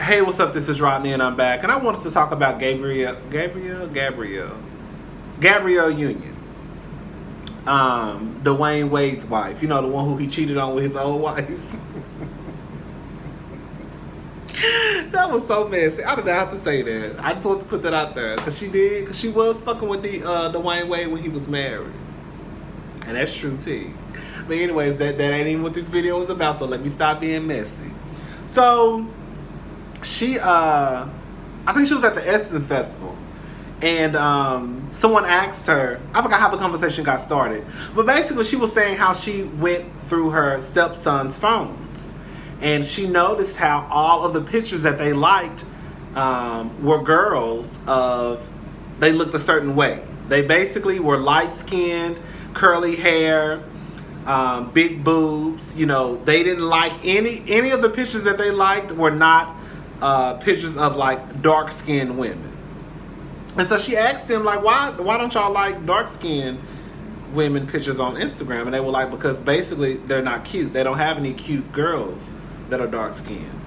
Hey, what's up? This is Rodney, and I'm back. And I wanted to talk about Gabrielle Union, Dwayne Wade's wife. You know, the one who he cheated on with his old wife. That was so messy. I didn't have to say that. I just want to put that out there because she did. Because she was fucking with the Dwayne Wade when he was married, and that's true too. But anyways, that ain't even what this video was about. So let me stop being messy. So she I think she was at the Essence Festival, and someone asked her, I forgot how the conversation got started, but basically she was saying how she went through her stepson's phones, and she noticed how all of the pictures that they liked were girls they looked a certain way. They basically were light-skinned, curly hair, big boobs. You know, they didn't like any of the pictures that they liked were not pictures of like dark-skinned women. And so she asked them, like, why don't y'all like dark-skinned women pictures on Instagram? And they were like, because basically they're not cute. They don't have any cute girls that are dark-skinned.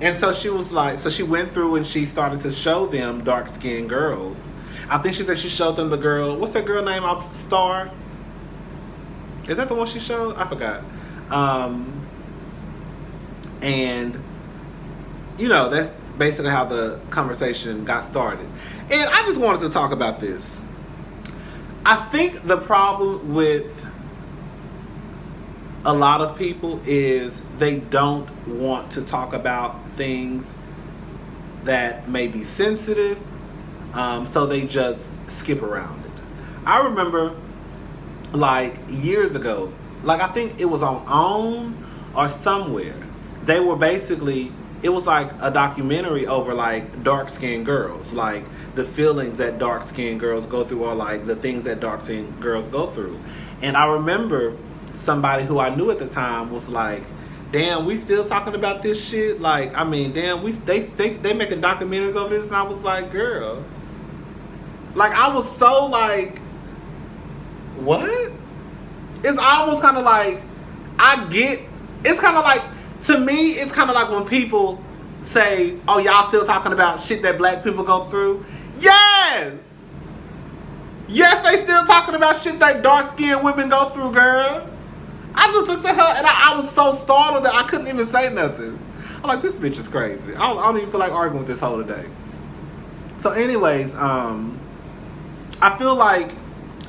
And so she was like, so she went through and she started to show them dark-skinned girls. I think she said she showed them the girl, what's that girl name off Star? Is that the one she showed? I forgot. And you know, that's basically how the conversation got started. And I just wanted to talk about this. I think the problem with a lot of people is they don't want to talk about things that may be sensitive, so they just skip around it. I remember, like, years ago, like I think it was on OWN or somewhere, they were basically, it was like a documentary over like dark-skinned girls, like the feelings that dark-skinned girls go through, or like the things that dark-skinned girls go through. And I remember somebody who I knew at the time was like, damn, we still talking about this shit? Like, I mean, damn, they making documentaries over this. And I was like, girl, like, I was so like, what? It's almost kind of like, it's kind of like, to me, it's kind of like when people say, oh, y'all still talking about shit that black people go through? Yes! Yes, they still talking about shit that dark-skinned women go through, girl. I just looked at her and I was so startled that I couldn't even say nothing. I'm like, this bitch is crazy. I don't even feel like arguing with this whole today. So anyways, I feel like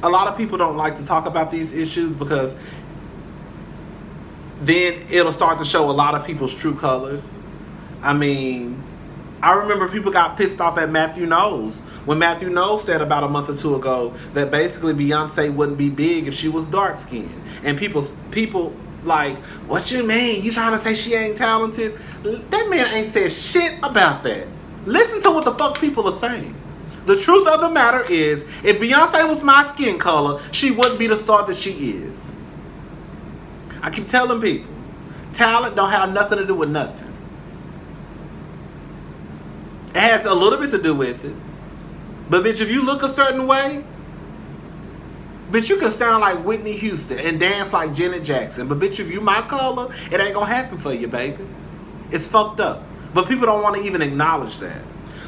a lot of people don't like to talk about these issues because then it'll start to show a lot of people's true colors. I mean, I remember people got pissed off at Matthew Knowles when Matthew Knowles said about a month or two ago that basically Beyonce wouldn't be big if she was dark-skinned. And people like, what you mean? You trying to say she ain't talented? That man ain't said shit about that. Listen to what the fuck people are saying. The truth of the matter is, if Beyonce was my skin color, she wouldn't be the star that she is. I keep telling people, talent don't have nothing to do with nothing. It has a little bit to do with it. But bitch, if you look a certain way, bitch, you can sound like Whitney Houston and dance like Janet Jackson. But bitch, if you my color, it ain't gonna happen for you, baby. It's fucked up. But people don't want to even acknowledge that.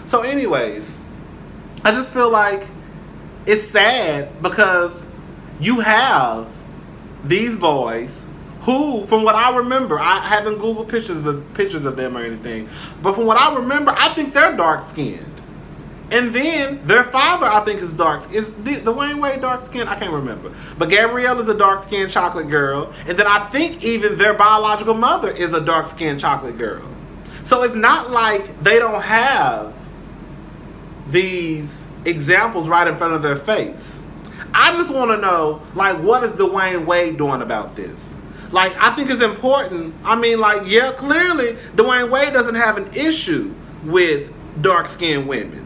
So anyways, I just feel like it's sad because you have these boys who, from what I remember, I haven't Googled pictures of them or anything, but from what I remember, I think they're dark-skinned. And then their father, I think, is dark. Is Dwayne Wade dark-skinned? I can't remember. But Gabrielle is a dark-skinned chocolate girl. And then I think even their biological mother is a dark-skinned chocolate girl. So it's not like they don't have these examples right in front of their face. I just want to know, like, what is Dwayne Wade doing about this? Like, I think it's important. I mean, like, yeah, clearly Dwayne Wade doesn't have an issue with dark-skinned women.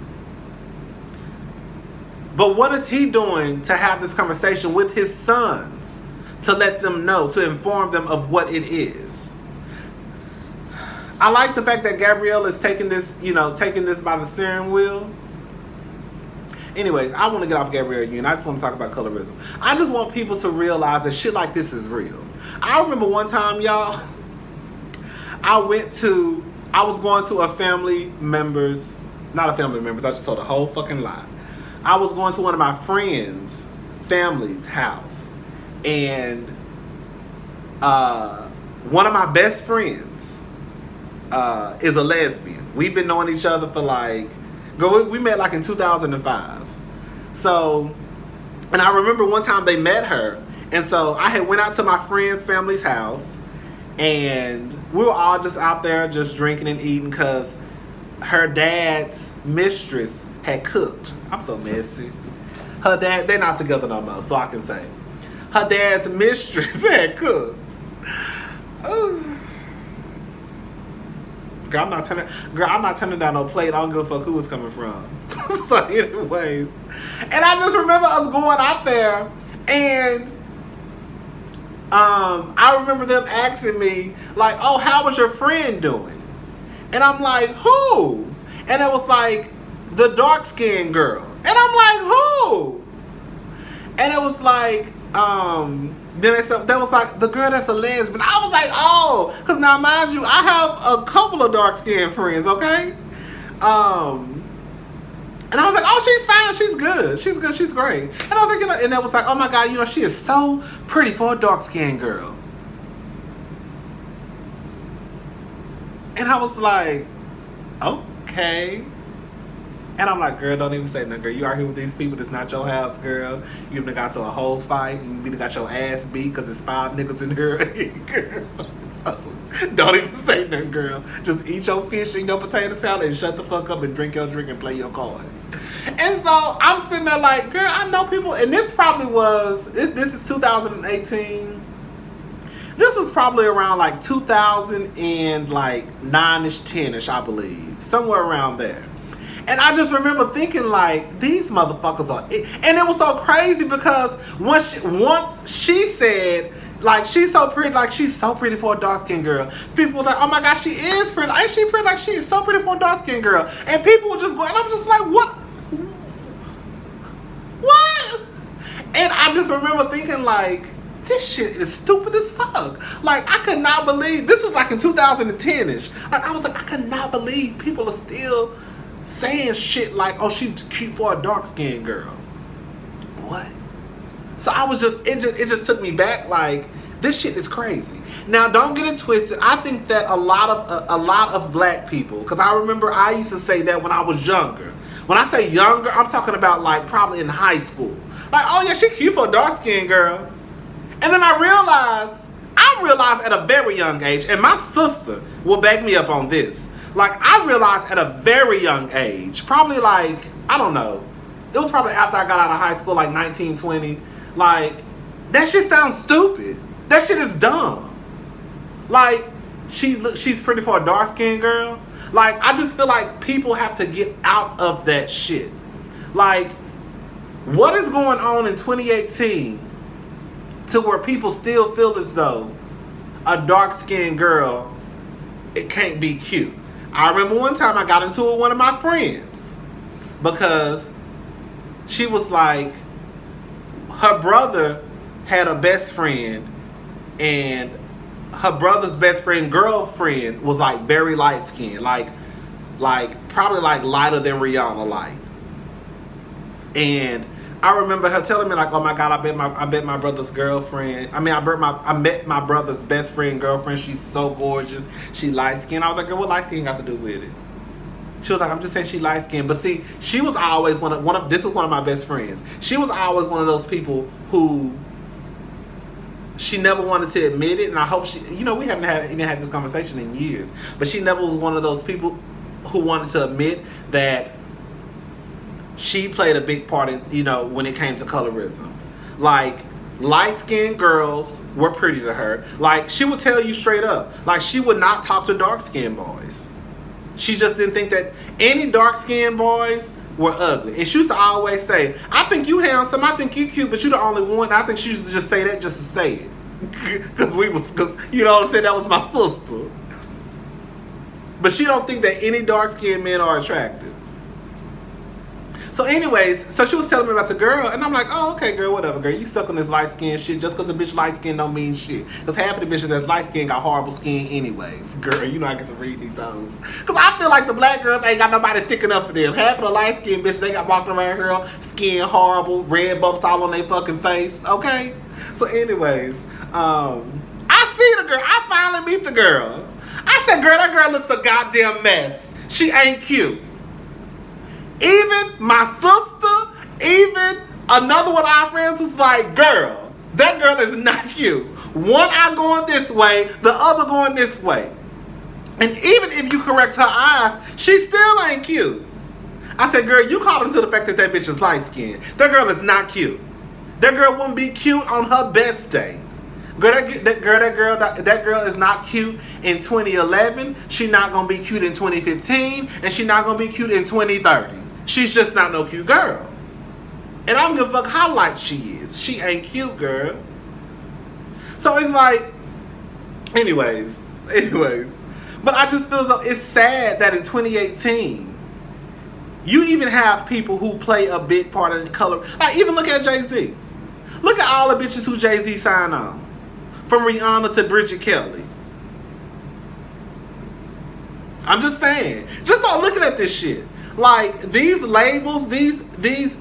But what is he doing to have this conversation with his sons to let them know, to inform them of what it is? I like the fact that Gabrielle is taking this by the steering wheel. Anyways, I want to get off Gabrielle Union. I just want to talk about colorism. I just want people to realize that shit like this is real. I remember one time, y'all, I went to I was going to a family member's, not a family member's, I just told a whole fucking lie. I was going to one of my friends' family's house. And one of my best friends is a lesbian. We've been knowing each other for like, we met like in 2005. So, and I remember one time they met her. And so I had went out to my friend's family's house. And we were all just out there just drinking and eating because her dad's mistress had cooked. I'm so messy. Her dad, they're not together no more, so I can say. Her dad's mistress had cooked. Girl, I'm not turning down no plate. I don't give a fuck who was coming from. So anyways. And I just remember us going out there and I remember them asking me, like, oh, how was your friend doing? And I'm like, who? And it was like, the dark-skinned girl. And I'm like, who? And it was like, then they said, that was like, the girl that's a lesbian. I was like, oh, because now mind you, I have a couple of dark-skinned friends, okay? And I was like, oh, she's fine, she's good, she's great. And I was like, you know, and it was like, oh my God, you know, she is so pretty for a dark-skinned girl. And I was like, okay. And I'm like, girl, don't even say nothing, girl. You out here with these people, that's not your house, girl. You done got to a whole fight, and you got your ass beat because there's 5 niggas in here, girl. So, don't even say nothing, girl. Just eat your fish and your potato salad and shut the fuck up and drink your drink and play your cards. And so, I'm sitting there like, girl, I know people, and this probably was, this is 2018. This was probably around like 2009-ish, 10-ish, I believe. Somewhere around there. And I just remember thinking like, these motherfuckers are it. And it was so crazy because once she said, like, she's so pretty, like, she's so pretty for a dark-skinned girl. People was like, oh my God, she is pretty. Ain't she pretty? Like, she is so pretty for a dark-skinned girl. And people were just going, and I'm just like, what? What? And I just remember thinking like, this shit is stupid as fuck. Like, I could not believe, this was like in 2010-ish. Like, I was like, I could not believe people are still saying shit like, oh, she's cute for a dark-skinned girl. What? So I was just, it just took me back like, this shit is crazy. Now, don't get it twisted. I think that a lot of black people, because I remember I used to say that when I was younger. When I say younger, I'm talking about like probably in high school. Like, oh yeah, she cute for a dark-skinned girl. And then I realized at a very young age, and my sister will back me up on this. Like, I realized at a very young age, probably like, I don't know, it was probably after I got out of high school, like 19, 20, like, that shit sounds stupid. That shit is dumb. Like, she's pretty for a dark-skinned girl. Like, I just feel like people have to get out of that shit. Like, what is going on in 2018 to where people still feel as though a dark-skinned girl, it can't be cute? I remember one time I got into it with one of my friends because she was like, her brother had a best friend and her brother's best friend girlfriend was like very light skinned, like probably like lighter than Rihanna light. And I remember her telling me like, oh my God, I bet my brother's girlfriend. I met my brother's best friend girlfriend. She's so gorgeous. She light skinned. I was like, girl, what light skin got to do with it? She was like, I'm just saying she light skinned. But see, she was always this was one of my best friends. She was always one of those people who she never wanted to admit it. And I hope she, you know, we haven't even had this conversation in years. But she never was one of those people who wanted to admit that she played a big part in, you know, when it came to colorism. Like, light-skinned girls were pretty to her. Like, she would tell you straight up. Like, she would not talk to dark-skinned boys. She just didn't think that any dark-skinned boys were ugly. And she used to always say, I think you handsome, I think you cute, but you the only one. I think she used to just say that just to say it. Because you know what I'm saying, that was my sister. But she don't think that any dark-skinned men are attractive. So anyways, so she was telling me about the girl, and I'm like, oh, okay, girl, whatever, girl. You stuck on this light skin shit. Just because a bitch light skin don't mean shit. Because half of the bitches that's light skin got horrible skin anyways. Girl, you know I get to read these hoes. Because I feel like the black girls ain't got nobody sticking up for them. Half of the light skin bitches, they got walking around here, skin horrible, red bumps all on their fucking face, okay? So anyways, I see the girl. I finally meet the girl. I said, girl, that girl looks a goddamn mess. She ain't cute. Even my sister, even another one of our friends was like, girl, that girl is not cute. One eye going this way, the other going this way. And even if you correct her eyes, she still ain't cute. I said, girl, you caught into the fact that that bitch is light skinned. That girl is not cute. That girl wouldn't be cute on her best day. Girl, that girl is not cute in 2011. She not gonna be cute in 2015, and she not gonna be cute in 2030. She's just not no cute girl. And I don't give a fuck how light she is. She ain't cute, girl. So it's like, anyways. But I just feel as though it's sad that in 2018, you even have people who play a big part in the color. Like, even look at Jay-Z. Look at all the bitches who Jay-Z signed on. From Rihanna to Bridget Kelly. I'm just saying. Just start looking at this shit. Like, these labels, these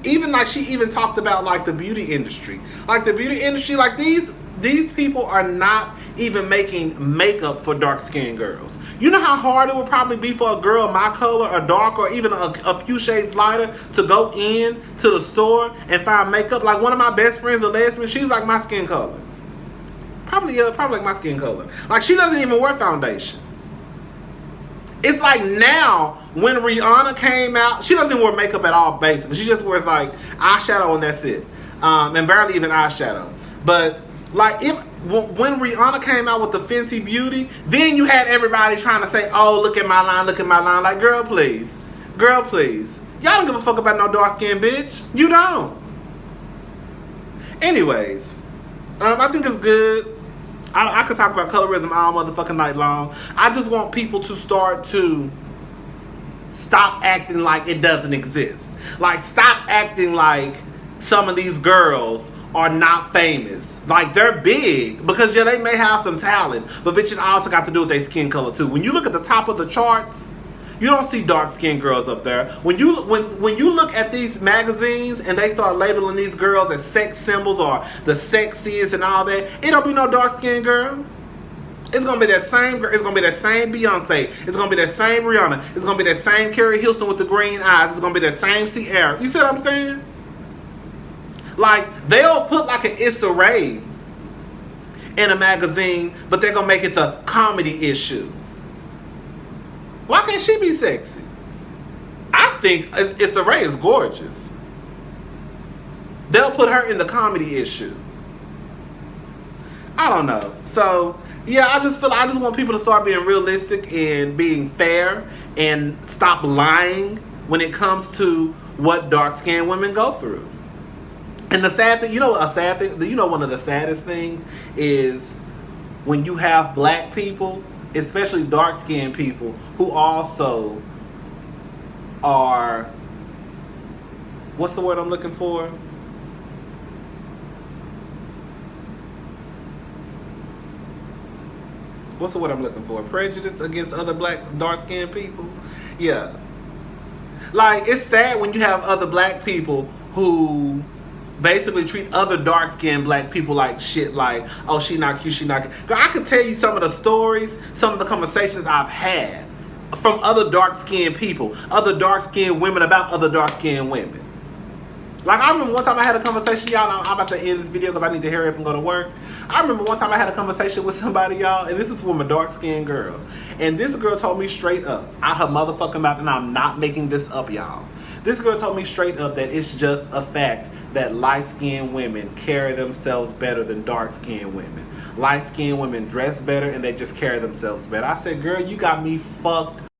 even like she even talked about like the beauty industry. Like the beauty industry, like these people are not even making makeup for dark-skinned girls. You know how hard it would probably be for a girl my color or dark or even a few shades lighter to go in to the store and find makeup? Like one of my best friends, a lesbian, she's like my skin color. Probably like my skin color. Like she doesn't even wear foundation. It's like now when Rihanna came out, she doesn't wear makeup at all basically. She just wears like eyeshadow and that's it. And barely even eyeshadow. But like when Rihanna came out with the Fenty Beauty, then you had everybody trying to say, oh, look at my line, look at my line. Like, girl, please. Girl, please. Y'all don't give a fuck about no dark-skinned bitch. You don't. Anyways, I think it's good. I could talk about colorism all motherfucking night long. I just want people to start to stop acting like it doesn't exist. Like, stop acting like some of these girls are not famous. Like, they're big because, yeah, they may have some talent, but bitch, it also got to do with their skin color too. When you look at the top of the charts, you don't see dark-skinned girls up there. When you look at these magazines and they start labeling these girls as sex symbols or the sexiest and all that, it don't be no dark-skinned girl. It's gonna be that same girl. It's gonna be that same Beyonce. It's gonna be that same Rihanna. It's gonna be that same Carrie Hilson with the green eyes. It's gonna be that same Ciara. You see what I'm saying? Like, they'll put like an Issa Rae in a magazine, but they're gonna make it the comedy issue. Why can't she be sexy? I think Issa Rae is gorgeous. They'll put her in the comedy issue. I don't know. So, yeah, I just want people to start being realistic and being fair and stop lying when it comes to what dark-skinned women go through. And the sad thing, one of the saddest things is when you have black people, especially dark-skinned people, who also are, what's the word I'm looking for? What's the word I'm looking for? Prejudice against other black, dark-skinned people? Yeah. Like, it's sad when you have other black people who basically treat other dark-skinned black people like shit, like, oh, she not cute, she not cute. Girl, I could tell you some of the stories, some of the conversations I've had from other dark-skinned people, other dark-skinned women about other dark-skinned women. Like, I remember one time I had a conversation, y'all, I'm about to end this video because I need to hurry up and go to work. I remember one time I had a conversation with somebody, y'all, and this is from a dark-skinned girl. And this girl told me straight up, out her motherfucking mouth, and I'm not making this up, y'all. This girl told me straight up that it's just a fact that light-skinned women carry themselves better than dark-skinned women. Light-skinned women dress better and they just carry themselves better. I said, girl, you got me fucked